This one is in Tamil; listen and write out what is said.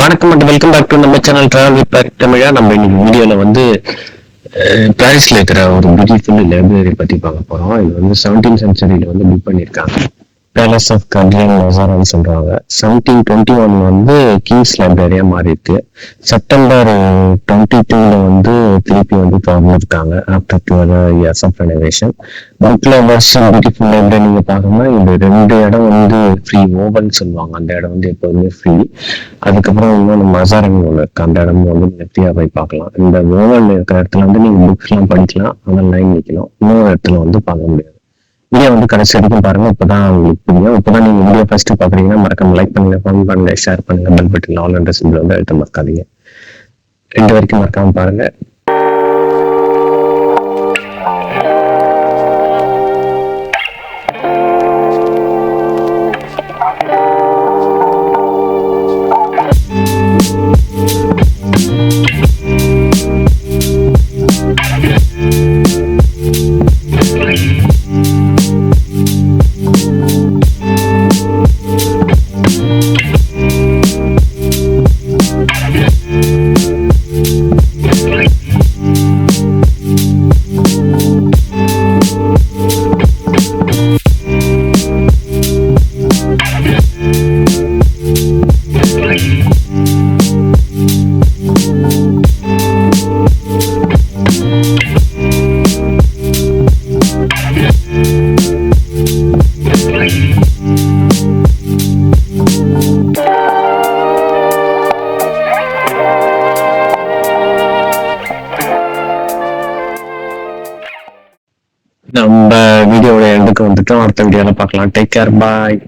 வணக்கம் அண்ட் வெல்கம் பேக் டு நம்ம சேனல் டிராவல் வித் பேக் தமிழா. நம்ம இன்னைக்கு வீடியோல வந்து பாரிஸ்ல இருக்கிற ஒரு பியூட்டிஃபுல் லைப்ரரி பத்தி பார்க்க போறோம். இது வந்து 17th சென்ச்சுரியில வந்து பில்ட் பண்ணியிருக்காங்க. பேலஸ் ஆஃப் கட்ரியன் மசாரான்னு சொல்றாங்க. 1721 வந்து கிங்ஸ் லைப்ரரியா மாறி இருக்கு. செப்டம்பர் 22ல வந்து திருப்பி வந்து திறந்துருக்காங்க ஆஃப்டர் 12 இயர்ஸ் ஆஃப் ரெனோவேஷன். புக்ல வருஷம் பியூட்டிஃபுல் லைப்ரரி நீங்க பாக்கணும்னா இந்த 2 இடம் வந்து ஃப்ரீ ஓவல்னு சொல்லுவாங்க. அந்த இடம் வந்து எப்போதுமே ஃப்ரீ. அதுக்கப்புறம் இன்னொன்று மசாரன் ஒன்று இருக்கு. அந்த இடம் வந்து நெத்தியா போய் பார்க்கலாம். இந்த ஓவல் இருக்கிற இடத்துல வந்து நீங்க புக்ஸ் எல்லாம் படிக்கலாம். ஆனால் லைன் நிற்கணும். இன்னொரு இடத்துல வந்து பார்க்க முடியாது. வீடியோ வந்து கடைசி வரைக்கும் பாருங்க. இப்பதான் உங்களுக்கு புரியும். இப்பதான் நீங்க வீடியோ ஃபர்ஸ்ட் பாக்குறீங்கன்னா மறக்காம லைக் பண்ணுங்க, கமெண்ட் பண்ணுங்க, ஷேர் பண்ணுங்க, பெல் பட்டன் ஆல் என்ற சிம்பிள் வந்து அழுத்த மறக்காதீங்க. 2 வரைக்கும் மறக்காம பாருங்க. நம்ம வீடியோட எண்டுக்கு வந்துட்டோம். அடுத்த வீடியோல பார்க்கலாம். டேக் கேர், பாய்.